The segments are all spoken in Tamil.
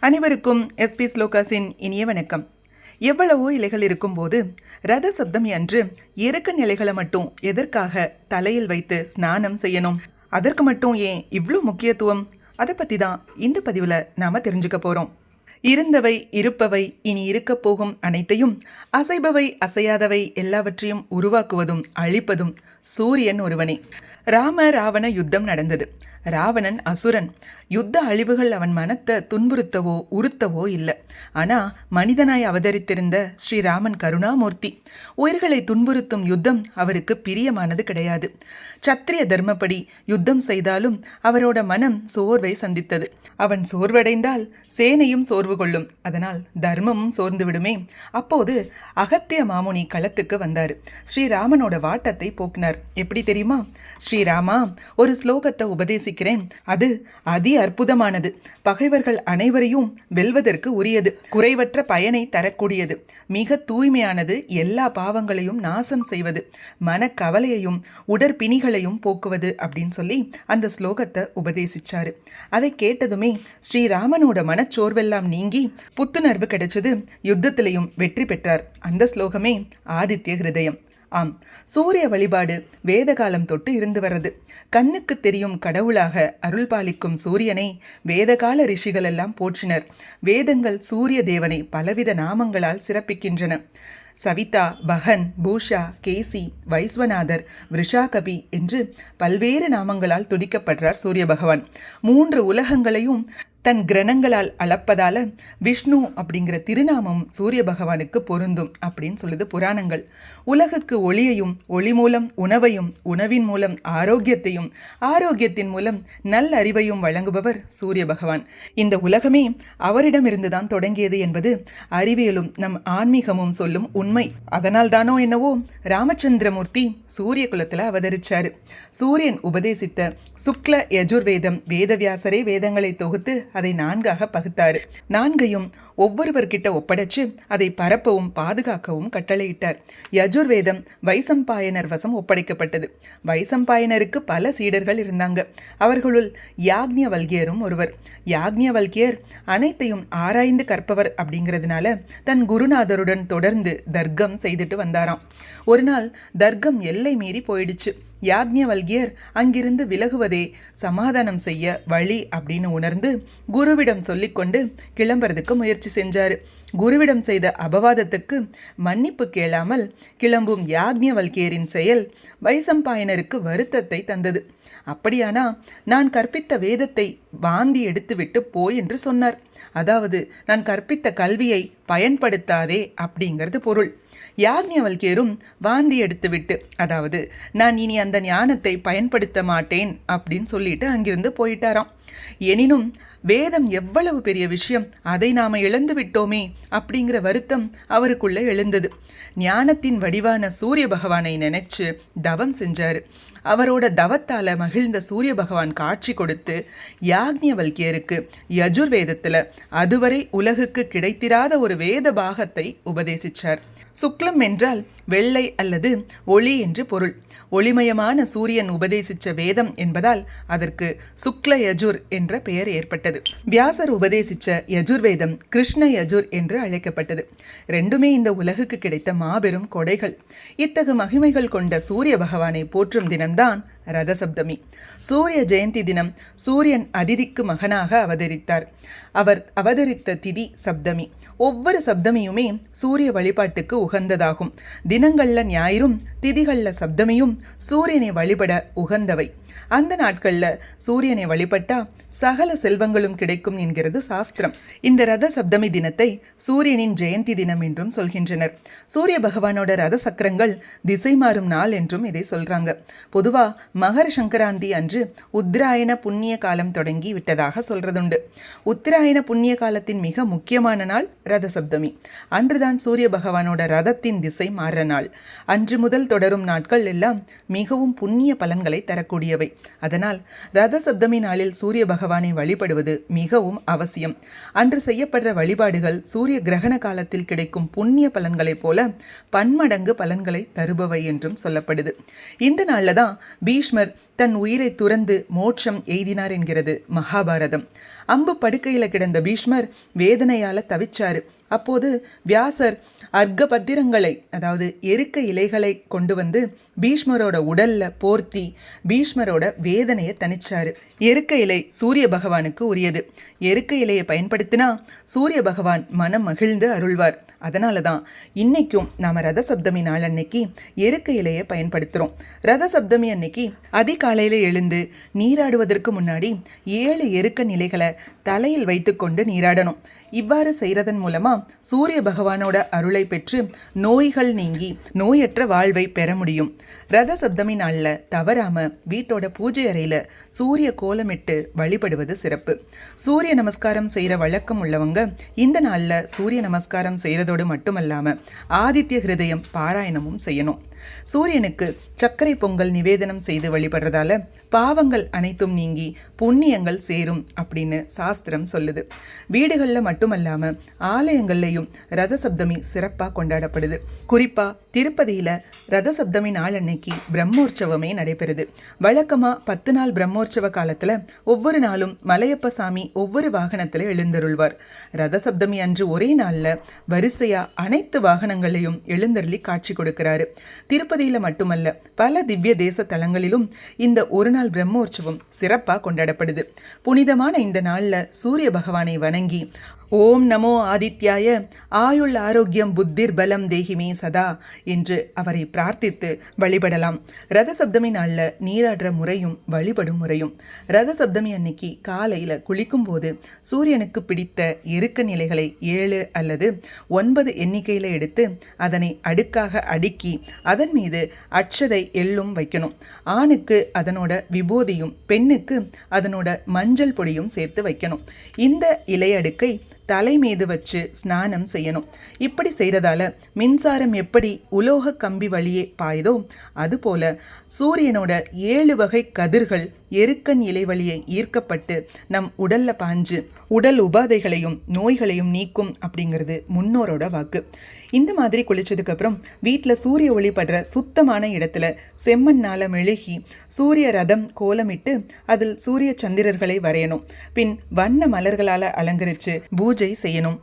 அனைவருக்கும் எஸ்பி ஸ்லோகாஸின் இனிய வணக்கம். எவ்வளவோ இலைகள் இருக்கும்போது ரத சப்தமி அன்று எருக்கன் இலைகளை மட்டும் எதற்காக தலையில் வைத்து ஸ்நானம் செய்யணும்? அதற்கு மட்டும் ஏன் இவ்வளோ முக்கியத்துவம்? அதை பற்றி தான் இந்த பதிவில் நாம் தெரிஞ்சுக்க போகிறோம். இருந்தவை இருப்பவை இனி இருக்கப் போகும் அனைத்தையும், அசைபவை அசையாதவை எல்லாவற்றையும் உருவாக்குவதும் அழிப்பதும் சூரியன் ஒருவனே. ராம ராவண யுத்தம் நடந்தது. ராவணன் அசுரன். யுத்த அழிவுகள் அவன் மனத்தை துன்புறுத்தவோ உறுத்தவோ இல்லை. ஆனால் மனிதனாய் அவதரித்திருந்த ஸ்ரீராமன் கருணாமூர்த்தி. உயிர்களை துன்புறுத்தும் யுத்தம் அவருக்கு பிரியமானது கிடையாது. சத்திரிய தர்மப்படி யுத்தம் செய்தாலும் அவரோட மனம் சோர்வை சந்தித்தது. அவன் சோர்வடைந்தால் சேனையும் சோர்வு கொள்ளும். அதனால் தர்மமும் சோர்ந்து விடுமே. அப்போது அகத்திய மாமுனி களத்துக்கு வந்தார். ஸ்ரீராமனோட வாட்டத்தை போக்கினார். எப்படி தெரியுமா? ஸ்ரீராமா, ஒரு ஸ்லோகத்தை உபதேசிக்கிறேன். அது அதி அற்புதமானது. பகைவர்கள் அனைவரையும் வெல்வதற்கு உரியது. குறைவற்ற பயனை தரக்கூடியது. மிக தூய்மையானது. எல்லா பாவங்களையும் நாசம் செய்வது. மனக்கவலையையும் உடற்பிணிகளையும் போக்குவது அப்படின்னு சொல்லி அந்த ஸ்லோகத்தை உபதேசிச்சாரு. அதை கேட்டதுமே ஸ்ரீராமனோட மனச்சோர்வெல்லாம் நீங்கி புத்துணர்வு கிடைச்சது. யுத்தத்திலையும் வெற்றி பெற்றார். அந்த ஸ்லோகமே ஆதித்ய ஹிருதயம். ஆம், சூரிய வழிபாடு வேத காலம் தொட்டு இருந்து வர்றது. கண்ணுக்கு தெரியும் கடவுளாக அருள் பாலிக்கும் சூரியனை வேதகால ரிஷிகள் எல்லாம் போற்றினர். வேதங்கள் சூரிய தேவனை பலவித நாமங்களால் சிறப்பிக்கின்றன. சவிதா, பகன், பூஷா, கேசி, வைஸ்வநாதர், விருஷாகபி என்று பல்வேறு நாமங்களால் துதிக்கப்படுறார் சூரிய பகவான். 3 உலகங்களையும் தன் கிரணங்களால் அளப்பதால விஷ்ணு அப்படிங்கிற திருநாமம் சூரிய பகவானுக்கு பொருந்தும் அப்படின்னு சொல்லுது புராணங்கள். உலகுக்கு ஒளியையும், ஒளி மூலம் உணவையும், உணவின் மூலம் ஆரோக்கியத்தையும், ஆரோக்கியத்தின் மூலம் நல்ல அறிவையும் வழங்குபவர் சூரிய பகவான். இந்த உலகமே அவரிடமிருந்துதான் தொடங்கியது என்பது அறிவியலும் நம் ஆன்மீகமும் சொல்லும் உண்மை. அதனால் தானோ என்னவோ ராமச்சந்திரமூர்த்தி சூரிய குலத்துல அவதரிச்சாரு. சூரியன் உபதேசித்த சுக்ல யஜுர்வேதம் வேதவியாசரே வேதங்களை தொகுத்து அதை 4ஆக பகுத்தாரு. 4ஐயும் ஒவ்வொருவர்கிட்ட ஒப்படைச்சு அதை பரப்பவும் பாதுகாக்கவும் கட்டளையிட்டார். யஜுர்வேதம் வைசம்பாயனர் வசம் ஒப்படைக்கப்பட்டது. வைசம்பாயனருக்கு பல சீடர்கள் இருந்தாங்க. அவர்களுள் யாக்ஞவல்கியரும் ஒருவர். யாக்ஞவல்கியர் அனைத்தையும் ஆராய்ந்து கற்பவர் அப்படிங்கிறதுனால தன் குருநாதருடன் தொடர்ந்து தர்க்கம் செய்துட்டு வந்தாராம். ஒரு நாள் தர்க்கம் எல்லை மீறி போயிடுச்சு. யாக்ஞவல்கியர் அங்கிருந்து விலகுவதே சமாதானம் செய்ய வழி அப்படின்னு உணர்ந்து குருவிடம் சொல்லிக்கொண்டு கிளம்புறதுக்கு முயற்சி செஞ்சாரு. குருவிடம் செய்த அபவாதத்துக்கு மன்னிப்பு கேளாமல் கிளம்பும் யாக்ஞவல்கியரின் செயல் வைசம்பாயனருக்கு வருத்தத்தை தந்தது. அப்படியானா நான் கற்பித்த வேதத்தை வாந்தி எடுத்துவிட்டு போய் என்று சொன்னார். அதாவது நான் கற்பித்த கல்வியை பயன்படுத்தாதே அப்படிங்கிறது பொருள். யாக்ஞவல்கியரும் வாந்தி எடுத்துவிட்டு, அதாவது நான் இனி அந்த ஞானத்தை பயன்படுத்த மாட்டேன் அப்படின்னு சொல்லிட்டு அங்கிருந்து போயிட்டாராம். எனினும் வேதம் எவ்வளவு பெரிய விஷயம், அதை நாம இழந்து விட்டோமே அப்படிங்கிற வருத்தம் அவருக்குள்ள எழுந்தது. ஞானத்தின் வடிவான சூரிய பகவானை நினைச்சு தவம் செஞ்சாரு. அவரோட தவத்தால மகிழ்ந்த சூரிய பகவான் காட்சி கொடுத்து யாக்ஞவல்கியருக்கு யஜுர்வேதத்துல அதுவரை உலகுக்கு கிடைத்திராத ஒரு வேத பாகத்தை உபதேசிச்சார். சுக்லம் என்றால் வெள்ளை அல்லது ஒளி என்று பொருள். ஒளிமயமான சூரியன் உபதேசித்த வேதம் என்பதால் அதற்கு சுக்ல யஜுர் என்ற பெயர் ஏற்பட்டது. வியாசர் உபதேசித்த யஜுர்வேதம் கிருஷ்ண யஜுர் என்று அழைக்கப்பட்டது. ரெண்டுமே இந்த உலகுக்கு கிடைத்த மாபெரும் கொடைகள். இத்தகு மகிமைகள் கொண்ட சூரிய பகவானை போற்றும் தினம்தான் ரதசப்தமி. சூரிய ஜெயந்தி தினம் சூரியன் அதிதிக்கு மகனாக அவதரித்தார். அவர் அவதரித்த திதி சப்தமி. ஒவ்வொரு சப்தமியுமே சூரிய வழிபாட்டுக்கு உகந்ததாகும். தினங்கள்ல ஞாயிறும் திதிகள்ல சப்தமியும் சூரியனை வழிபட உகந்தவை. அந்த நாட்கள்ல சூரியனை வழிபட்டா சகல செல்வங்களும் கிடைக்கும் என்கிறது சாஸ்திரம். இந்த ரத சப்தமி தினத்தை சூரியனின் ஜெயந்தி தினம் என்றும் சொல்கின்றனர். சூரிய பகவானோட ரத சக்கரங்கள் திசை மாறும் நாள் என்றும் இதை சொல்றாங்க. பொதுவா மகர சங்கராந்தி அன்று உத்தராயண புண்ணிய காலம் தொடங்கி விட்டதாக சொல்றதுண்டு. உத்தராயண புண்ணிய காலத்தின் மிக முக்கியமான நாள் ரத சப்தமி. அன்றுதான் சூரிய பகவானோட ரதத்தின் திசை மாறுற நாள். அன்று முதல் தொடரும் நாட்கள் எல்லாம் மிகவும் புண்ணிய பலன்களை தரக்கூடியவை. அதனால் ரத சப்தமி நாளில் சூரிய பகவானை வழிபடுவது மிகவும் அவசியம். அன்று செய்யப்படுற வழிபாடுகள் சூரிய கிரகண காலத்தில் கிடைக்கும் புண்ணிய பலன்களைப் போல பன்மடங்கு பலன்களை தருபவை என்றும் சொல்லப்படுது. இந்த நாளில் தான் பீஷ்மர் தன் உயிரை துறந்து மோட்சம் எய்தினார் என்கிறது மகாபாரதம். அம்பு படுக்கையில் கிடந்த பீஷ்மர் வேதனையால தவிச்சாரு. அப்போது வியாசர் அர்க்க பத்திரங்களை, அதாவது எருக்க இலைகளை கொண்டு வந்து பீஷ்மரோட உடல்ல போர்த்தி பீஷ்மரோட வேதனையை தணிச்சாரு. எருக்க இலை சூரிய பகவானுக்கு உரியது. எருக்க இலையை பயன்படுத்தினா சூரிய பகவான் மனம் மகிழ்ந்து அருள்வார். அதனால தான் இன்னைக்கும் நாம ரத சப்தமி நாள் அன்னைக்கு எருக்க இலையை பயன்படுத்துகிறோம். ரத சப்தமி அன்னைக்கு அதிகாலையில் எழுந்து நீராடுவதற்கு முன்னாடி 7 எருக்க நிலைகளை தலையில் வைத்துக்கொண்டு நீராடணும். இவ்வாறு செய்கிறதன் மூலமா சூரிய பகவானோட அருளை பெற்று நோய்கள் நீங்கி நோயற்ற வாழ்வை பெற முடியும். ரத சப்தமி நாளில் தவறாம வீட்டோட பூஜை அறையில் சூரிய கோலமிட்டு வழிபடுவது சிறப்பு. சூரிய நமஸ்காரம் செய்கிற வழக்கம் உள்ளவங்க இந்த நாளில் சூரிய நமஸ்காரம் செய்கிறதோடு மட்டுமல்லாமல் ஆதித்ய ஹிருதயம் பாராயணமும் செய்யணும். சூரியனுக்கு சர்க்கரை பொங்கல் நிவேதனம் செய்து வழிபடுறதால பாவங்கள் அனைத்தும் நீங்கி புண்ணியங்கள் சேரும் அப்படின்னு சாஸ்திரம் சொல்லுது. வீடுகளில் மட்டுமல்லாம ஆலயங்கள்லையும் ரத சப்தமி சிறப்பாக கொண்டாடப்படுது. குறிப்பா திருப்பதியில ரத சப்தமி நாள் அன்னைக்கு பிரம்மோற்சவமே நடைபெறுது. வழக்கமா 10 நாள் பிரம்மோற்சவ காலத்துல ஒவ்வொரு நாளும் மலையப்ப சாமி ஒவ்வொரு வாகனத்துல எழுந்தருள்வார். ரத சப்தமி அன்று ஒரே நாள்ல வரிசையா அனைத்து வாகனங்களையும் எழுந்தருளி காட்சி கொடுக்கிறாரு. திருப்பதியில மட்டுமல்ல, பல திவ்ய தேச தலங்களிலும் இந்த ஒரு நாள் பிரம்மோற்சவம் சிறப்பாக கொண்டாடப்படுது. புனிதமான இந்த நாள்ல சூரிய பகவானை வணங்கி ஓம் நமோ ஆதித்யாய ஆயுள் ஆரோக்கியம் புத்திர் பலம் தேகிமே சதா என்று அவரை பிரார்த்தித்து வழிபடலாம். ரத சப்தமி நாளில் நீராடுற முறையும் வழிபடும் முறையும். ரத சப்தமி அன்னைக்கு காலையில் குளிக்கும் போது சூரியனுக்கு பிடித்த எருக்க நிலைகளை 7 அல்லது 9 எண்ணிக்கையில் எடுத்து அதனை அடுக்காக அடுக்கி அதன் மீது அட்சதை எள்ளும் வைக்கணும். ஆணுக்கு அதனோட விபூதியும் பெண்ணுக்கு அதனோட மஞ்சள் பொடியும் சேர்த்து வைக்கணும். இந்த இலையடுக்கை தலை மீது வச்சு ஸ்நானம் செய்யணும். இப்படி செய்கிறதால மின்சாரம் எப்படி உலோக கம்பி வழியே பாயுதோ அதுபோல சூரியனோட 7 வகை கதிர்கள் எருக்கன் இலை வழியை ஈர்க்கப்பட்டு நம் உடல்ல பாஞ்சு உடல் உபாதைகளையும் நோய்களையும் நீக்கும் அப்படிங்கிறது முன்னோரோட வாக்கு. இந்த மாதிரி குளிச்சதுக்கு அப்புறம் வீட்டில் சூரிய ஒளி படுற சுத்தமான இடத்துல செம்மண்ணால மெழுகி சூரிய ரதம் கோலமிட்டு அதில் சூரிய சந்திரர்களை வரையணும். பின் வண்ண மலர்களால் அலங்கரித்து பூஜை செய்யணும்.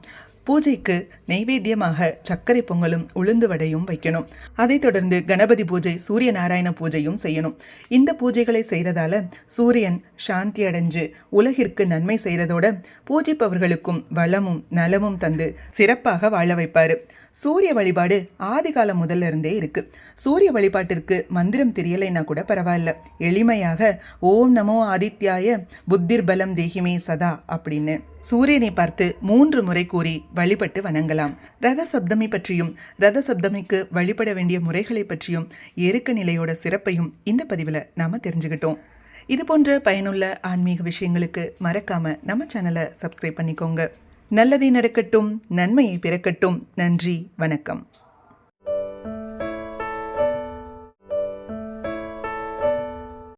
பூஜைக்கு நெய்வேத்தியமாக சர்க்கரை பொங்கலும் உளுந்து வடையும் வைக்கணும். அதைத் தொடர்ந்து கணபதி பூஜை, சூரிய நாராயண பூஜையும் செய்யணும். இந்த பூஜைகளை செய்கிறதால சூரியன் சாந்தி அடைஞ்சு உலகிற்கு நன்மை செய்கிறதோட பூஜிப்பவர்களுக்கும் வளமும் நலமும் தந்து சிறப்பாக வாழ வைப்பாரு. சூரிய வழிபாடு ஆதிகாலம் முதல்ல இருந்தே இருக்கு. சூரிய வழிபாட்டிற்கு மந்திரம் தெரியலைன்னா கூட பரவாயில்ல, எளிமையாக ஓம் நமோ ஆதித்யாய புத்திர் பலம் தேகிமே சதா அப்படின்னு சூரியனை பார்த்து 3 முறை கூறி வழிபட்டு வணங்கலாம். ரத சப்தமி பற்றியும் ரத சப்தமிக்கு வழிபட வேண்டிய முறைகளை பற்றியும் எருக்க நிலையோட சிறப்பையும் இந்த பதிவில் நாம தெரிஞ்சுக்கிட்டோம். இது போன்ற பயனுள்ள ஆன்மீக விஷயங்களுக்கு மறக்காம நம்ம சேனலை சப்ஸ்கிரைப் பண்ணிக்கோங்க. நல்லதே நடக்கட்டும், நன்மையை பிறக்கட்டும். நன்றி, வணக்கம்.